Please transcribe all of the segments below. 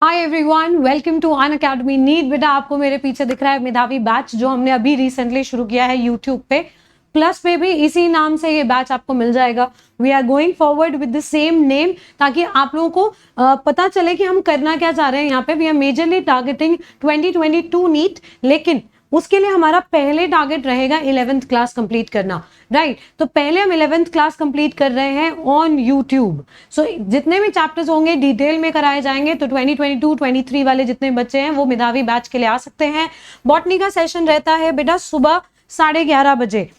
Hi everyone, welcome to Unacademy NEET. बेटा आपको मेरे पीछे दिख रहा है मेधावी बैच जो हमने अभी रिसेंटली शुरू किया है यूट्यूब पे। प्लस पे भी इसी नाम से ये बैच आपको मिल जाएगा। We are going forward with the same name ताकि आप लोगों को पता चले कि हम करना क्या चाह रहे हैं। यहाँ पे we are majorly targeting 2022 NEET, लेकिन उसके लिए हमारा पहले टारगेट रहेगा 11th क्लास कंप्लीट करना, राइट। तो पहले हम 11th क्लास कंप्लीट कर रहे हैं ऑन यूट्यूब। सो जितने भी चैप्टर्स होंगे डिटेल में कराए जाएंगे। तो 2022-23 वाले जितने बच्चे हैं वो मेधावी बैच के लिए आ सकते हैं। बॉटनी का सेशन रहता है बेटा सुबह 11:30 बजे।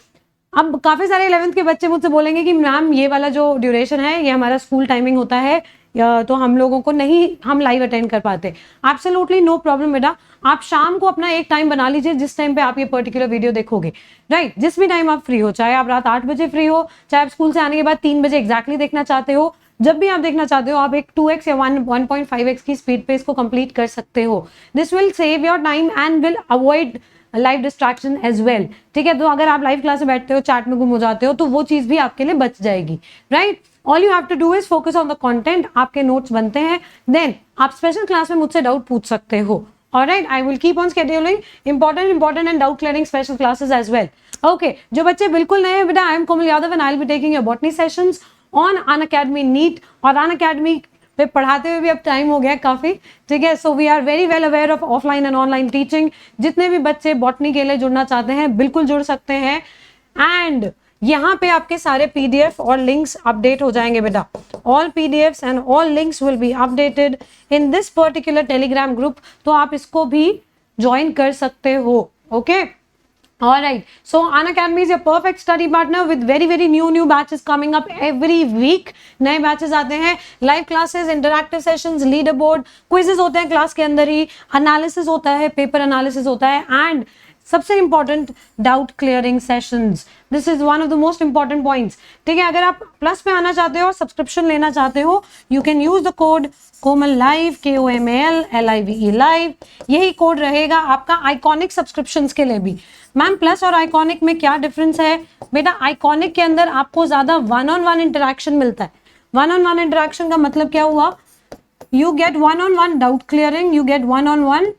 अब काफी सारे 11th के बच्चे मुझसे बोलेंगे कि मैम ये वाला जो ड्यूरेशन है ये हमारा स्कूल टाइमिंग होता है, तो हम लोगों को नहीं, हम लाइव अटेंड कर पाते। एब्सोल्युटली नो प्रॉब्लम बेटा, आप शाम को अपना एक टाइम बना लीजिए जिस टाइम पे आप ये पर्टिकुलर वीडियो देखोगे, राइट। जिस भी टाइम आप फ्री हो, चाहे आप रात 8 बजे फ्री हो, चाहे आप स्कूल से आने के बाद 3 बजे एग्जैक्टली देखना चाहते हो, जब भी आप देखना चाहते हो आप एक 2x या 1.5x की स्पीड पे इसको कंप्लीट कर सकते हो। This will save your time and will avoid live distraction as well, ठीक है। तो अगर आप लाइव क्लास में बैठते हो, चैट में गुम हो जाते हो, तो वो चीज भी आपके लिए बच जाएगी, right. All you have to do is focus on the content. आपके नोट्स बनते हैं, देन आप स्पेशल क्लास में मुझसे डाउट पूछ सकते हो। Alright, I will keep on scheduling important and doubt clearing special classes as well. Okay, जो बच्चे बिल्कुल नए हैं बेटा, I am Komal Yadav and I will be taking your botany sessions on Unacademy NEET. और अन अकेडमी पे पढ़ाते हुए भी अब टाइम हो गया काफी, ठीक है। So we are very well aware of offline and online teaching. जितने भी बच्चे बॉटनी के लिए जुड़ना चाहते हैं बिल्कुल जुड़ सकते हैं। एंड यहाँ पे आपके सारे पीडीएफ और लिंक्स अपडेट हो जाएंगे बेटा। All PDFs and all links will be updated in this particular Telegram group, तो आप इसको भी ज्वाइन कर सकते हो। Okay, alright, so Unacademy is your perfect study partner with very new batches coming up every week। नए batches आते हैं, live classes, interactive sessions, leader board, quizzes होते हैं क्लास के अंदर ही, एनालिसिस होता है, पेपर एनालिसिस होता है, एंड सबसे important doubt clearing sessions. This is one of the most important points, ठीक है। अगर आप प्लस पे आना चाहते हो, सब्सक्रिप्शन लेना चाहते हो, you can use the code Komal live, KOMAL live. यही कोड रहेगा आपका आइकॉनिक सब्सक्रिप्शंस के लिए भी। मैम प्लस और आइकॉनिक में क्या डिफरेंस है बेटा? आइकॉनिक के अंदर आपको ज्यादा 1-on-1 इंटरेक्शन मिलता है। 1-on-1 इंटरेक्शन का मतलब क्या हुआ? You get 1-on-1 doubt clearing, you get 1-on-1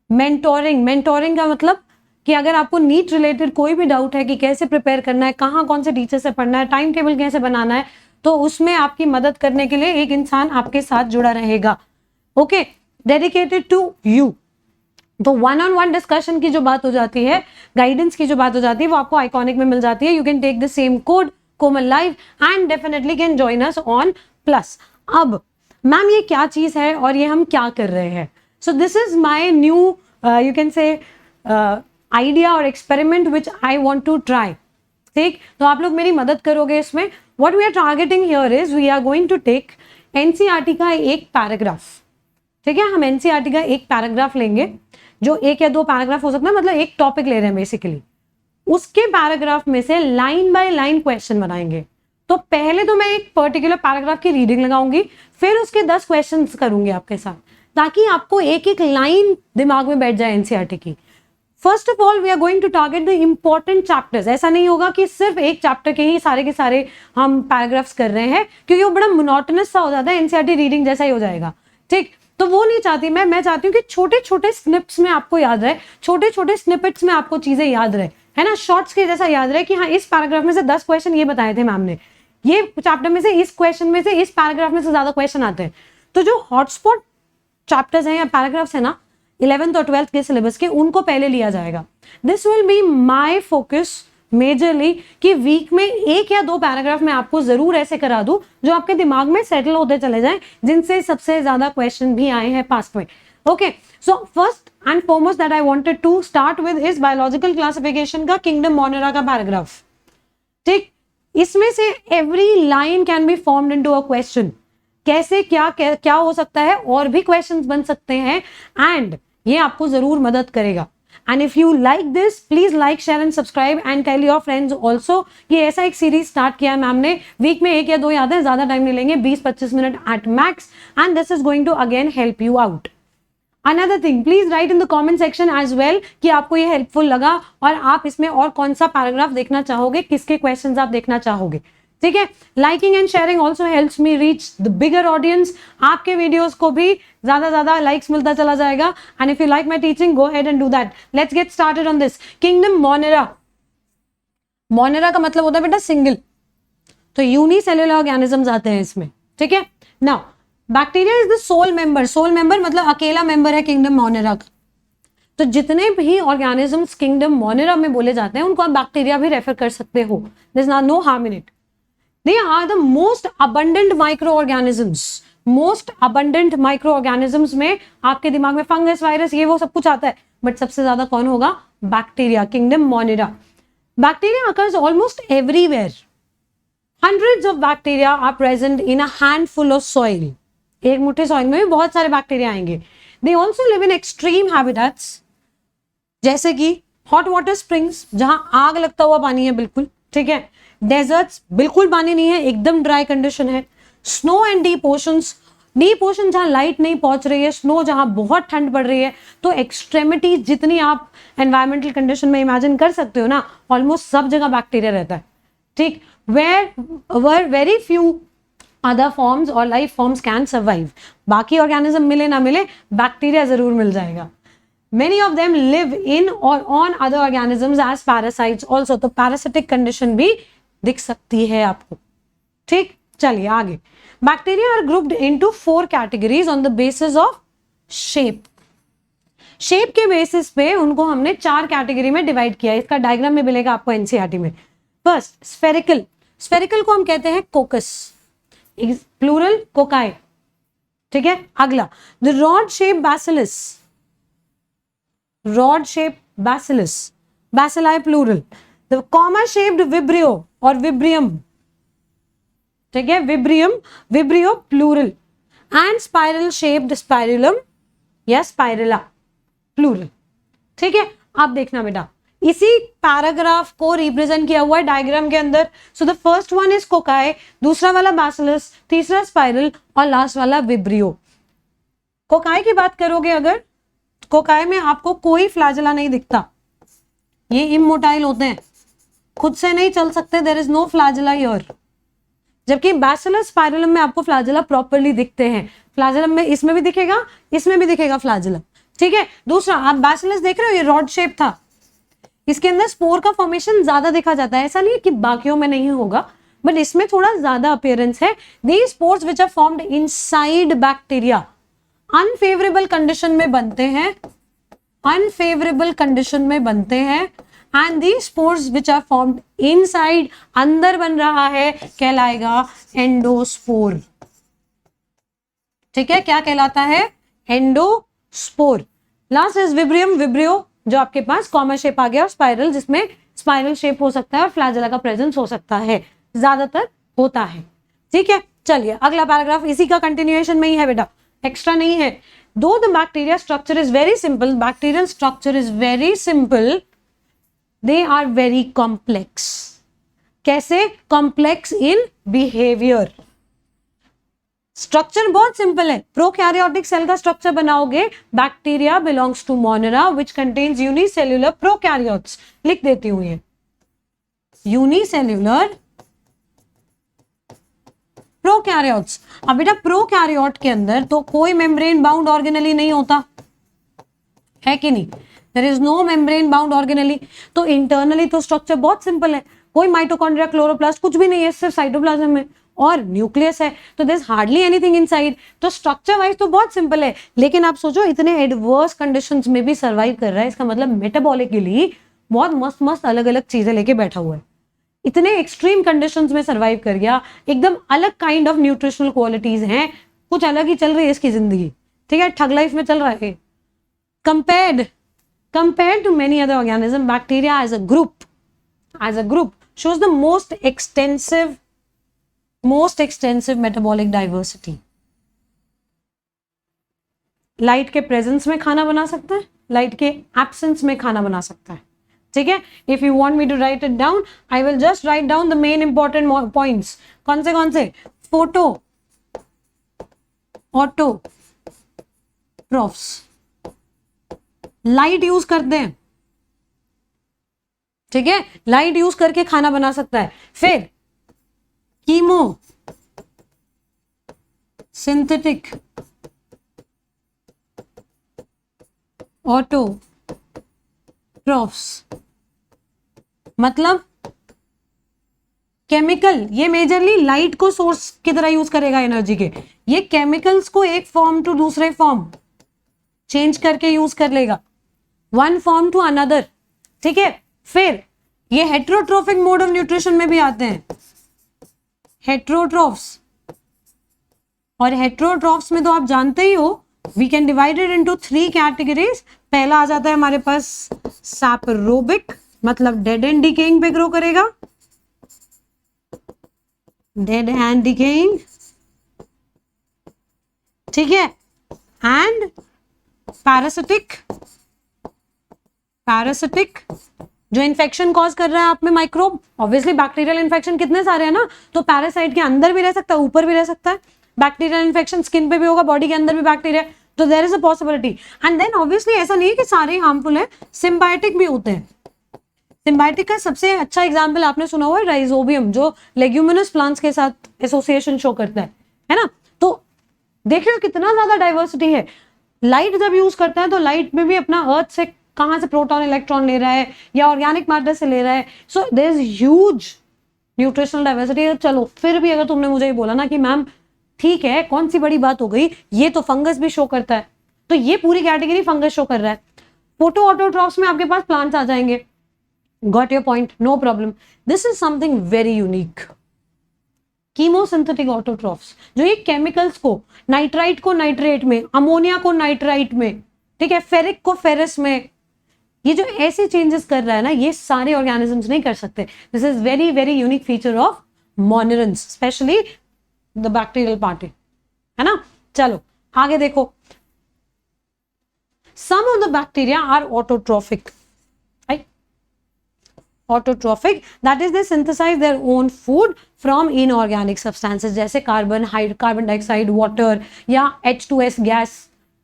mentoring. Mentoring का मतलब कि अगर आपको नीट रिलेटेड कोई भी डाउट है कि कैसे प्रिपेयर करना है, कहाँ कौन से टीचर से पढ़ना है, टाइम टेबल कैसे बनाना है, तो उसमें आपकी मदद करने के लिए एक इंसान आपके साथ जुड़ा रहेगा। Okay, dedicated to you. तो 1-on-1 डिस्कशन की जो बात हो जाती है, गाइडेंस की जो बात हो जाती है, वो आपको आइकॉनिक में मिल जाती है। You can take the same code Komal live and definitely can join us on plus. अब मैम ये क्या चीज है और ये हम क्या कर रहे हैं? So this is my new you can say idea और experiment which I want to try, ठीक। तो आप लोग मेरी मदद करोगे इसमें। What we are targeting here is we are going to take NCERT का एक पैराग्राफ, ठीक है। हम एनसीईआरटी का एक पैराग्राफ लेंगे, जो 1 या 2 पैराग्राफ हो सकता है, मतलब एक टॉपिक ले रहे हैं बेसिकली। उसके पैराग्राफ में से लाइन बाय लाइन क्वेश्चन बनाएंगे। तो पहले तो मैं एक पर्टिकुलर पैराग्राफ की रीडिंग लगाऊंगी, फिर उसके 10 क्वेश्चन करूंगी आपके साथ, ताकि आपको एक एक लाइन दिमाग में बैठ जाए एनसीईआरटी की। First of all we are going to target the important chapters. ऐसा नहीं होगा कि सिर्फ एक चैप्टर के ही सारे के सारे हम पैराग्राफ्स कर रहे हैं, क्योंकि वो बड़ा मोनोटोनस सा हो जाता है, एनसीईआरटी रीडिंग जैसा ही हो जाएगा, ठीक। तो वो नहीं चाहती मैं चाहती हूँ कि छोटे छोटे स्निप्स में आपको याद रहे, छोटे छोटे स्निपेट्स में आपको चीजें याद रहे, है ना, शॉर्ट्स के जैसा याद रहे कि हाँ इस पैराग्राफ में से 10 क्वेश्चन ये बताए थे मैम ने, ये चैप्टर में से इस क्वेश्चन में से इस पैराग्राफ में से ज्यादा क्वेश्चन आते हैं। तो जो हॉटस्पॉट चैप्टर्स हैं या पैराग्राफ्स है ना 11th और 12th के सिलेबस के, उनको पहले लिया जाएगा। This will be my focus majorly कि वीक में 1 या 2 पैराग्राफ में आपको जरूर ऐसे करा दूं जो आपके दिमाग में सेटल होते चले जाएं, जिनसे सबसे ज्यादा क्वेश्चन भी आए हैं पास्ट में। Okay, so first and foremost that I wanted to start with is biological classification का किंगडम मोनेरा का पैराग्राफ, ठीक। इसमें से every line can be formed into a question. कैसे क्या हो सकता है, और भी क्वेश्चंस बन सकते हैं, एंड ये आपको जरूर मदद करेगा। And if you like this please like, share and subscribe and tell your friends also. ये ऐसा एक सीरीज स्टार्ट किया है मैम ने, वीक में 1 या 2 याद है, ज्यादा टाइम नहीं लेंगे, 20-25 minute at max, and this is going to again help you out. Another thing, please write in the comment section as well कि आपको ये हेल्पफुल लगा और आप इसमें और कौन सा पैराग्राफ देखना चाहोगे, किसके क्वेश्चंस आप देखना चाहोगे, ठीक है, liking and sharing also helps me reach the bigger audience. आपके वीडियोस को भी ज्यादा लाइक्स मिलता चला जाएगा। And if you like my teaching, go head and do that. Let's get started on this. Kingdom Monera, Monera का मतलब होता है बेटा सिंगल, तो यूनिसेल्युलर ऑर्गेनिजम्स आते हैं इसमें। ठीक है, now bacteria is the sole member. Sole member मतलब अकेला मेंबर है किंगडम मोनेरा का। तो जितने भी ऑर्गेनिजम्स किंगडम मोनेरा में बोले जाते हैं उनको आप बैक्टीरिया भी रेफर कर सकते हो। There is no harm in it. They are the most abundant micro organisms. Most abundant micro organisms में आपके दिमाग में फंगस, वायरस, ये वो सब कुछ आता है, बट सबसे ज्यादा कौन होगा? Bacteria, kingdom Monera. Bacteria occurs almost everywhere. Hundreds of bacteria are present in a handful of soil. एक मुट्ठी सॉइल में भी बहुत सारे बैक्टीरिया आएंगे। They also live in extreme habitats, जैसे कि हॉट वाटर स्प्रिंग्स, जहां आग लगता हुआ पानी है बिल्कुल। ठीक है, डेजर्ट्स, बिल्कुल पानी नहीं है, एकदम ड्राई कंडीशन है। Snow and deep oceans, deep ocean जहां लाइट नहीं पहुंच रही है, स्नो जहां बहुत ठंड पड़ रही है। तो एक्सट्रेमिटी जितनी आप एनवायरमेंटल कंडीशन में इमेजिन कर सकते हो ना, ऑलमोस्ट सब जगह बैक्टीरिया रहता है। ठीक, where very few other forms और लाइफ फॉर्म्स कैन सर्वाइव। बाकी ऑर्गेनिज्म मिले ना मिले, बैक्टीरिया जरूर मिल जाएगा। Many of them live in or on other organisms as parasites also. तो parasitic condition भी दिख सकती है आपको। ठीक, चलिए आगे। Bacteria are grouped into 4 categories on the basis of shape. Shape के बेसिस पे उनको हमने 4 कैटेगरी में डिवाइड किया। इसका डायग्राम में मिलेगा आपको एनसीईआरटी में। फर्स्ट स्फेरिकल, स्फेरिकल को हम कहते हैं कोकस, प्लूरल कोकाई। ठीक है, अगला the rod shape bacillus, rod shape bacillus, bacilli plural. The comma shaped vibrio और विब्रियम, ठीक है, vibrium, vibrio plural. And spiral shaped spirillum या स्पाइरला प्लूरल। ठीक है, आप देखना बेटा, इसी पैराग्राफ को रिप्रेजेंट किया हुआ है डायग्राम के अंदर। So the first one is cocci, दूसरा वाला बैसिलस, तीसरा स्पाइरल और लास्ट वाला विब्रियो। कोकाई की बात करोगे अगर, कोकाई में आपको कोई फ्लैजेला नहीं दिखता, ये इमोटाइल होते हैं, खुद से नहीं चल सकते, there is no flagella here. जबकि बैसिलस स्पाइरलम में आपको फ्लैजेला प्रॉपर्ली दिखते हैं। फ्लैजेलम में इसमें भी दिखेगा, इसमें भी दिखेगा फ्लैजेला। ठीक है, दूसरा आप बैसिलस देख रहे हो, ये रॉड शेप था, इसके अंदर स्पोर का फॉर्मेशन ज्यादा देखा जाता है। ऐसा नहीं है कि बाकियों में नहीं होगा, बट इसमें थोड़ा ज्यादा अपीयरेंस है। These spores which are formed inside bacteria, unfavourable condition में बनते हैं, अनफेवरेबल कंडीशन में बनते हैं। And these spores which are formed inside, अंदर बन रहा है, कहलाएगा एंडोस्पोर। ठीक है, क्या कहलाता है? एंडोस्पोर। लास्ट इज विब्रियम, विब्रियो जो आपके पास कॉमन शेप आ गया, और स्पाइरल जिसमें स्पाइरल शेप हो सकता है और फ्लैजेला का प्रेजेंस हो सकता है, ज्यादातर होता है। ठीक है, चलिए अगला पैराग्राफ इसी का कंटिन्यूएशन में ही है बेटा, एक्स्ट्रा नहीं है। दो the bacteria structure is very simple, bacterial structure is very simple, they are very complex. कैसे? Complex in behaviour. स्ट्रक्चर बहुत सिंपल है। प्रोकैरियोटिक सेल का स्ट्रक्चर बनाओगे, bacteria belongs to Monera which contains unicellular prokaryotes. लिख देती हूं ये, unicellular prokaryotes. अब बेटा प्रोकैरियोट के अंदर तो कोई मेम्ब्रेन बाउंड ऑर्गेनेली नहीं होता है कि नहीं? There is no membrane bound organelle. तो इंटरनली तो स्ट्रक्चर बहुत सिंपल है, कोई माइटोकॉन्ड्रिया, क्लोरोप्लास्ट कुछ भी नहीं है, सिर्फ साइटोप्लाज्म में और न्यूक्लियस है, तो there is hardly anything inside. तो स्ट्रक्चर वाइज तो बहुत सिंपल है, लेकिन आप सोचो इतने एडवर्स कंडीशंस में भी सर्वाइव कर रहा है, इसका मतलब मेटाबॉलिकली बहुत मस्त मस्त अलग अलग चीजें लेके बैठा हुआ है। इतने एक्सट्रीम कंडीशंस में सर्वाइव कर गया, एकदम अलग काइंड ऑफ न्यूट्रिशनल क्वालिटीज हैं, कुछ अलग ही चल रही है इसकी जिंदगी। ठीक है, ठग लाइफ में चल रहा है। compared to many other organisms, bacteria as a group shows the most extensive metabolic diversity. Light के प्रेजेंस में खाना बना सकता है, लाइट के एब्सेंस में खाना बना सकता है। ठीक है, if you want me to write it down, I will just write down the main important points. कौन से? फोटो ऑटोट्रॉफ्स, लाइट यूज करते हैं। ठीक है, लाइट यूज करके खाना बना सकता है। फिर कीमो सिंथेटिक ऑटोट्रॉफ्स, मतलब केमिकल, ये मेजरली लाइट को सोर्स की तरह यूज करेगा एनर्जी के, ये केमिकल्स को एक फॉर्म टू दूसरे फॉर्म चेंज करके यूज कर लेगा, वन फॉर्म टू अनदर, ठीक है। फिर ये हेट्रोट्रोफिक मोड ऑफ न्यूट्रिशन में भी आते हैं, हेट्रोट्रॉफ्स, और हेट्रोट्रॉफ्स में तो आप जानते ही हो we can divided into 3 categories. पहला आ जाता है हमारे पास सैपरोबिक, मतलब डेड एंड डिकेइंग पे ग्रो करेगा, डेड एंड डिकेइंग, ठीक है, एंड पैरासिटिक, पैरासिटिक जो इन्फेक्शन कॉज कर रहा है आप में माइक्रोब, ऑब्वियसली बैक्टीरियल इन्फेक्शन कितने सारे हैं ना, तो पैरासाइट के अंदर भी रह सकता है, ऊपर भी रह सकता है, बैक्टीरियल इन्फेक्शन स्किन पे भी होगा, बॉडी के अंदर भी बैक्टीरिया, तो there is a possibility. And then obviously ऐसा नहीं है कि सारे हार्मफुल है, सिम्बायोटिक भी होते हैं। सिम्बायोटिक का सबसे अच्छा एग्जाम्पल आपने सुना हुआ है राइजोबियम, जो लेग्यूमिनस प्लांट्स के साथ एसोसिएशन शो करता है ना। तो देख रहे हो कितना ज्यादा डाइवर्सिटी है। लाइट जब यूज करता है तो लाइट में भी अपना अर्थ से कहां से प्रोटॉन इलेक्ट्रॉन ले रहा है या ऑर्गेनिक मैटर से ले रहा है, so there is huge nutritional diversity. चलो फिर भी अगर तुमने मुझे ये बोला ना कि मैम ठीक है कौन सी बड़ी बात हो गई, ये तो फंगस भी शो करता है, तो ये पूरी कैटेगरी फंगस शो कर रहा है। फोटो ऑटोट्रॉफ्स में आपके पास प्लांट्स आ जाएंगे, got your point, no problem. This is something very unique, chemosynthetic autotrophs, जो ये केमिकल्स को, नाइट्राइट को नाइट्रेट में, अमोनिया को नाइट्राइट में, ठीक है, फेरिक को फेरस में, ये जो ऐसे चेंजेस कर रहा है ना, ये सारे ऑर्गेनिजम्स नहीं कर सकते। This is very very unique feature of monerans, specially the bacterial part, है ना। चलो आगे देखो, some of the bacteria are autotrophic, autotrophic, that is they synthesize their own food from inorganic substances, जैसे कार्बन डाइऑक्साइड, वाटर या H2S gas,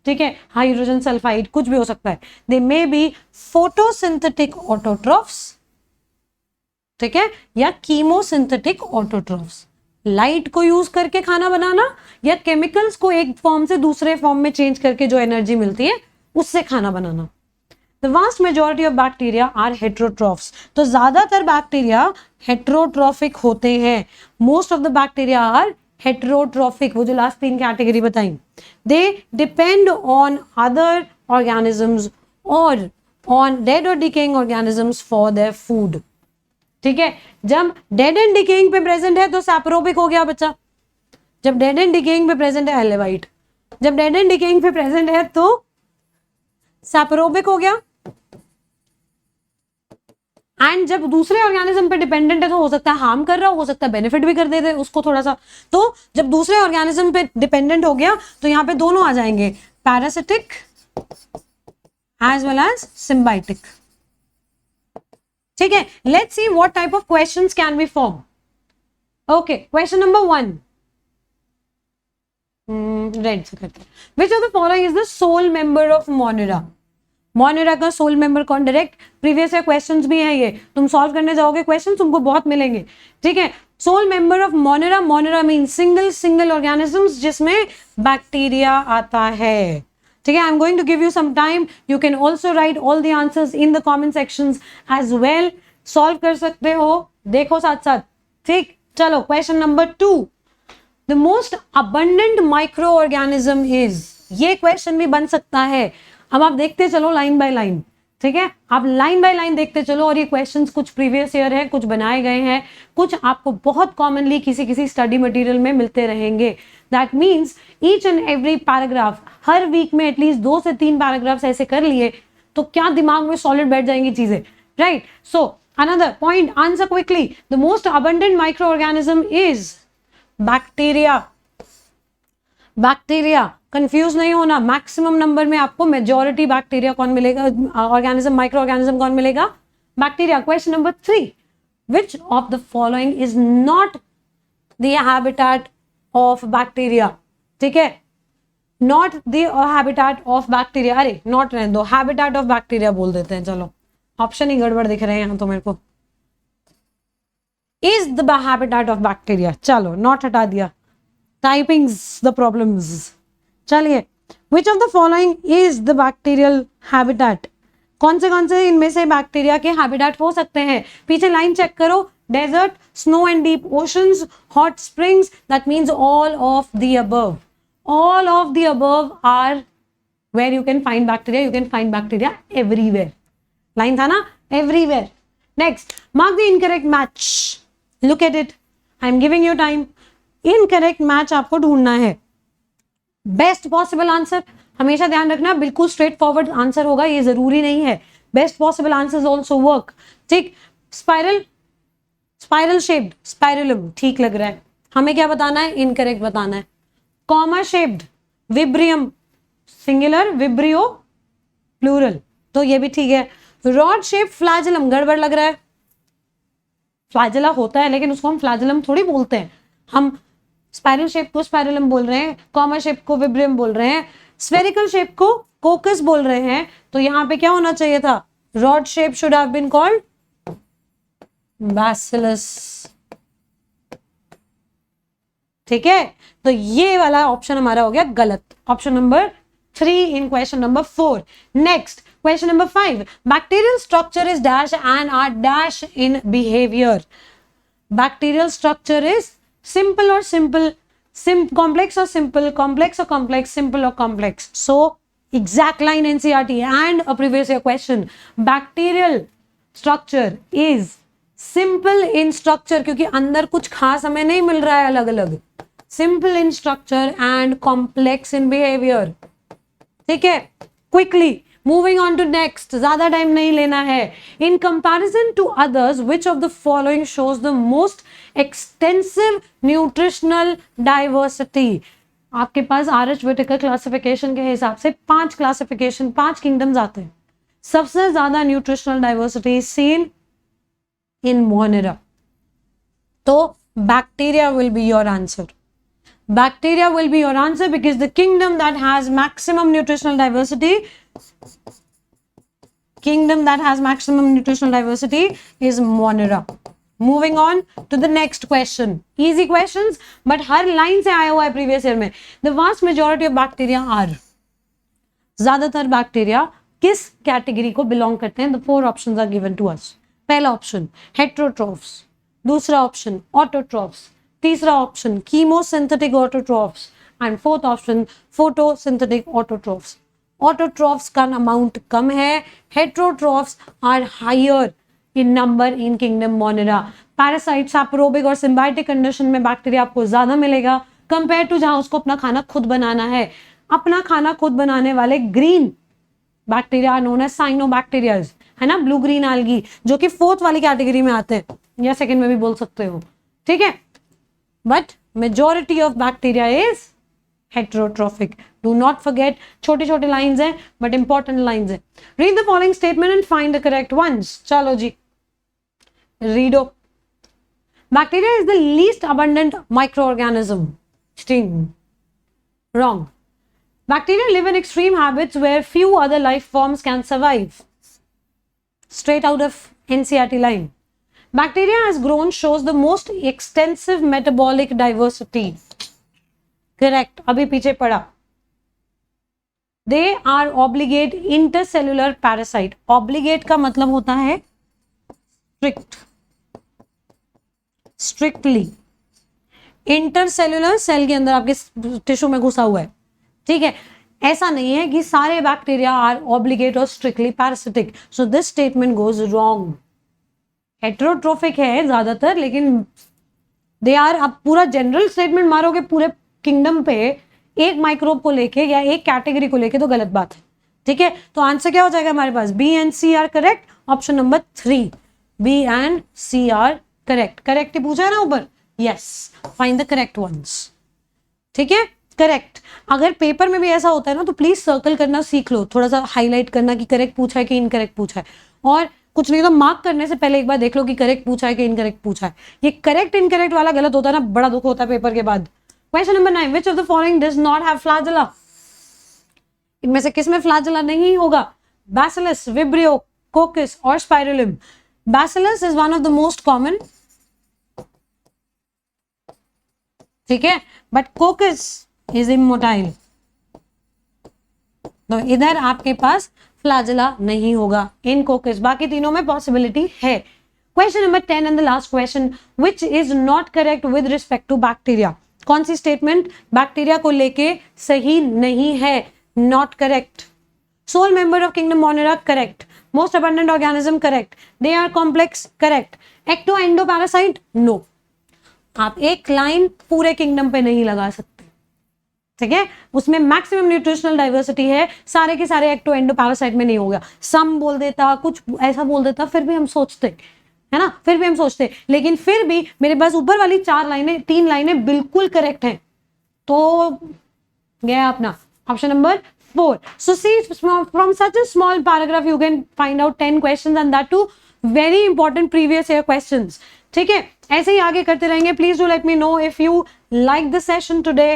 ठीक है, hydrogen sulphide, कुछ भी हो सकता है। दे मे बी फोटोसिंथेटिक ऑटोट्रॉफ्स, ठीक है, या कीमोसिंथेटिक ऑटोट्रॉफ्स, लाइट को यूज करके खाना बनाना या केमिकल्स को एक फॉर्म से दूसरे फॉर्म में चेंज करके जो एनर्जी मिलती है उससे खाना बनाना। The vast majority of bacteria are heterotrophs, तो ज्यादातर बैक्टीरिया हेट्रोट्रॉफिक होते हैं। Most of the bacteria are heterotrophic, वो जो लास्ट 3 कैटेगरी बताई। They depend on other organisms or on dead or decaying organisms for their food, ठीक है। जब dead and decaying पे प्रेजेंट है तो सैप्रोबिक हो गया बच्चा, जब dead and decaying पे प्रेजेंट है एलेवाइट, जब dead and decaying पे प्रेजेंट है तो सैप्रोबिक हो गया, एंड जब दूसरे ऑर्गेनिज्म पे डिपेंडेंट है तो हो सकता है हार्म कर रहा हो सकता है बेनिफिट भी कर देते उसको थोड़ा सा। तो जब दूसरे ऑर्गेनिज्म पे डिपेंडेंट हो गया तो यहाँ पे दोनों आ जाएंगे, parasitic as well as symbiotic, ठीक है। Let's see what type of questions can be form. Okay, question number 1 read से करते हैं। Which of the following is the sole member of Monera? Monera का सोल मेंबर कौन? Direct previous year questions भी हैं, ये तुम सॉल्व करने जाओगे क्वेश्चन तुमको बहुत मिलेंगे, ठीक है। Sole member of Monera, Monera mean single organisms जिसमें बैक्टीरिया आता है, ठीक है। I am going to give you some time, you can also write all the answers in the comment sections as well, solve कर सकते हो, देखो साथ साथ, ठीक। चलो question number 2, the most abundant micro organism is, ये क्वेश्चन भी बन सकता है। अब आप देखते चलो लाइन बाय लाइन, ठीक है, आप लाइन बाय लाइन देखते चलो, और ये क्वेश्चंस कुछ प्रीवियस ईयर है, कुछ बनाए गए हैं, कुछ आपको बहुत कॉमनली किसी स्टडी मटेरियल में मिलते रहेंगे। That means each and every paragraph, हर वीक में एटलीस्ट 2 से 3 पैराग्राफ्स ऐसे कर लिए तो क्या दिमाग में सॉलिड बैठ जाएंगी चीजें, right. So another point, answer quickly, the most abundant micro organism is bacteria. Bacteria, confuse नहीं होना, मैक्सिमम नंबर में आपको मेजॉरिटी बैक्टीरिया कौन मिलेगा, ऑर्गेनिज्म, माइक्रो ऑर्गेनिज्म कौन मिलेगा? Bacteria. Question number 3, which of the following is not the habitat of bacteria, ठीक है, not the habitat of bacteria, अरे नॉट रहने दो, हैबिटेट ऑफ बैक्टीरिया बोल देते हैं, चलो ऑप्शन ही गड़बड़ दिख रहे हैं यहाँ तो मेरे को। Is is the habitat of bacteria. चलो नॉट हटा दिया, टाइपिंग्स द प्रॉब्लम्स. चलिए, which of the following is the bacterial habitat? कौन से इनमें से बैक्टीरिया के हैबिटेट हो सकते हैं? पीछे लाइन चेक करो. Desert, snow and deep oceans, hot springs. That means all of the above. All of the above are where you can find bacteria. You can find bacteria everywhere. Line था ना, everywhere. Next, mark the incorrect match. Look at it. I am giving you time. Incorrect match आपको ढूंढना है. Best possible answer, हमेशा ध्यान रखना, बिल्कुल straight forward answer होगा ये जरूरी नहीं है. Best possible answers also work. ठीक, स्पाइरल, स्पाइरल शेप्ड, स्पाइरलम ठीक लग रहा है. हमें क्या बताना है? इनकरेक्ट बताना है. Comma shaped, vibrium singular, vibrio plural, तो ये भी ठीक है. रॉड शेप फ्लैजलम गड़बड़ लग रहा है. फ्लैजला होता है लेकिन उसको हम फ्लैजलम थोड़ी बोलते हैं. हम स्पाइरल शेप को स्पाइरलम बोल रहे हैं, कॉमा शेप को विब्रियम बोल रहे हैं, स्फेरिकल शेप को कोकस बोल रहे हैं. तो यहां पे क्या होना चाहिए था? Rod shape should have been called bacillus. ठीक है, तो ये वाला ऑप्शन हमारा हो गया गलत. Option number 3 in question number 4. Next, question number 5. Bacterial structure is dash and are dash in behavior. Bacterial structure is simple or simple, complex or simple, complex or complex, simple or complex. So, exact line NCERT and a previous year question. Bacterial structure is simple in structure क्योंकि अंदर कुछ खास हमें नहीं मिल रहा है अलग अलग. Simple in structure and complex in behavior. ठीक है, quickly moving on to next, ज्यादा टाइम नहीं लेना है. In comparison to others which of the following shows the most extensive nutritional diversity. आपके पास आर.एच. व्हिटेकर क्लासिफिकेशन के हिसाब से 5 क्लासिफिकेशन, 5 किंगडम्स आते हैं. सबसे ज्यादा nutritional diversity seen in Monera. तो bacteria will be your answer. Bacteria will be your answer because the kingdom that has maximum nutritional diversity is Monera. Moving on to the next question. Easy questions, but her line से आया हुआ है previous year में. The vast majority of bacteria are. ज्यादातर bacteria किस category को belong करते हैं? The 4 options are given to us. पहला ऑप्शन heterotrophs, दूसरा ऑप्शन autotrophs, तीसरा option chemosynthetic autotrophs and fourth option photosynthetic autotrophs. Autotrophs का अमाउंट कम है, heterotrophs are higher in number in kingdom Monera. Parasite, saprobic और symbiotic condition में bacteria आपको ज्यादा मिलेगा कंपेयर टू जहां उसको अपना खाना खुद बनाना है. अपना खाना खुद बनाने वाले ग्रीन बैक्टीरिया नोन एज साइनोबैक्टीरियाज, है ना, ब्लू ग्रीन एल्गी, जो कि 4th वाली कैटेगरी में आते हैं या 2nd में भी बोल सकते हो. ठीक है, but majority of bacteria is heterotrophic. Do not forget, छोटे छोटे lines हैं but important lines हैं. Read the following statement and find the correct ones. चलो जी, read. Bacteria is the least abundant microorganism. Sting. Wrong. Bacteria live in extreme habits where few other life forms can survive. Straight out of NCERT line. Bacteria as grown shows the most extensive metabolic diversity. Correct. अभी पीछे पढ़ा. They are obligate intercellular parasite. Obligate का मतलब होता है strict, strictly. Intercellular cell के अंदर आपके टिश्यू में घुसा हुआ है. ठीक है, ऐसा नहीं है कि सारे बैक्टीरिया आर ऑब्लिगेट और strictly parasitic. So this statement goes wrong. Heterotrophic है ज्यादातर, लेकिन दे आर. आप पूरा जनरल स्टेटमेंट मारोगे पूरे किंगडम पे एक माइक्रोब को लेके या एक कैटेगरी को लेके तो गलत बात है. ठीक है, तो आंसर क्या हो जाएगा हमारे पास? B and C are correct. Option number 3, B and C are correct. Correct ही पूछा है ना ऊपर. Yes, find the correct ones. ठीक है, करेक्ट. अगर पेपर में भी ऐसा होता है ना तो प्लीज सर्कल करना सीख लो, थोड़ा सा हाईलाइट करना कि करेक्ट पूछा है कि इनकरेक्ट पूछा है. और कुछ नहीं तो मार्क करने से पहले एक बार देख लो कि करेक्ट पूछा है कि इनकरेक्ट पूछा है. ये करेक्ट इनकरेक्ट वाला गलत होता है ना, बड़ा दुख होता है पेपर के बाद. Question number 9. Which of the following does not have flagella? इनमें से किसमें फ्लैजेला नहीं होगा? बैसिलस, विब्रियो, कोकस और spirillum. Bacillus is one of the most common ठीक है, बट कोकस इज इमोटाइल, तो इधर आपके पास फ्लैजेला नहीं होगा इन कोकस, बाकी तीनों में पॉसिबिलिटी है। Question number 10 and the last question, which is not correct with respect to bacteria. कौन सी स्टेटमेंट बैक्टीरिया को लेके सही नहीं है, not correct. Sole member of kingdom Monera correct, most abundant organism correct, they are complex correct, ecto endo parasite no. आप एक line पूरे किंगडम पे नहीं लगा सकते, ठीक है, उसमें मैक्सिमम न्यूट्रिशनल डाइवर्सिटी है, सारे के सारे एक्टो एंडो पैरासाइट में नहीं होगा। सम बोल देता, कुछ ऐसा बोल देता, फिर भी हम सोचते, है ना, फिर भी हम सोचते, लेकिन फिर भी मेरे पास ऊपर वाली 3 लाइनें बिल्कुल करेक्ट हैं, तो गया अपना option number 4. So see, from such a small paragraph you can find out 10 questions and that too very important previous year questions. ठीक है, ऐसे ही आगे करते रहेंगे. Please do let me know if you like the session today.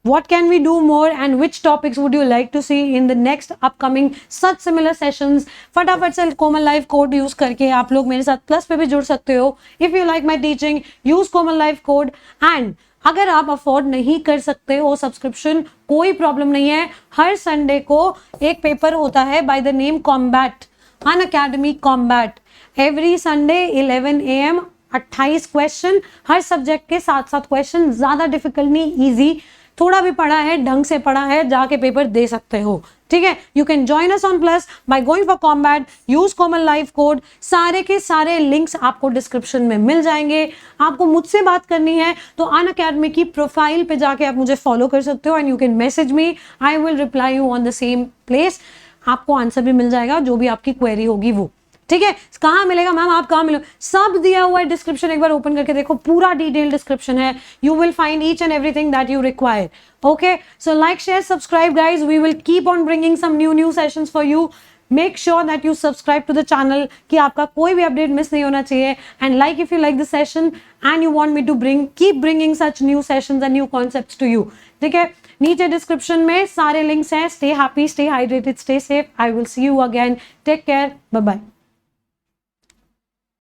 What can we do more and which topics would you like to see in the next upcoming such similar sessions? फटाफट से कोमल life code use करके आप लोग मेरे साथ plus पे भी जुड़ सकते हो. If you like my teaching, use Komal life code. and अगर आप अफोर्ड नहीं कर सकते हो सब्सक्रिप्शन, कोई प्रॉब्लम नहीं है. हर संडे को एक पेपर होता है by the name combat, Unacademy combat. Every Sunday 11 AM 28 question, her subject के 7 क्वेश्चन, ज्यादा डिफिकल्ट नहीं, इजी. थोड़ा भी पढ़ा है, ढंग से पढ़ा है, जाके पेपर दे सकते हो. ठीक है, you can join us on plus by going for combat, use Komal life code. सारे के सारे लिंक्स आपको डिस्क्रिप्शन में मिल जाएंगे. आपको मुझसे बात करनी है तो अनअकैडमी की प्रोफाइल पे जाके आप मुझे फॉलो कर सकते हो and you can message me, I will reply you on the same place. आपको आंसर भी मिल जाएगा जो भी आपकी क्वेरी होगी वो. ठीक है, कहाँ मिलेगा मैम, आप कहाँ मिलो, सब दिया हुआ है डिस्क्रिप्शन. एक बार ओपन करके देखो, पूरा डिटेल डिस्क्रिप्शन है. You will find each and everything that you require. Okay, so like share subscribe guys, we will keep on bringing some new sessions for you. Make sure that you subscribe to the channel, कि आपका कोई भी update miss नहीं होना चाहिए. And like if you like the session and you want me to keep bringing such new sessions and new concepts to you. ठीक है, नीचे डिस्क्रिप्शन में सारे लिंक्स हैं. Stay happy, stay hydrated, stay safe. I will see you again. Take care, bye bye.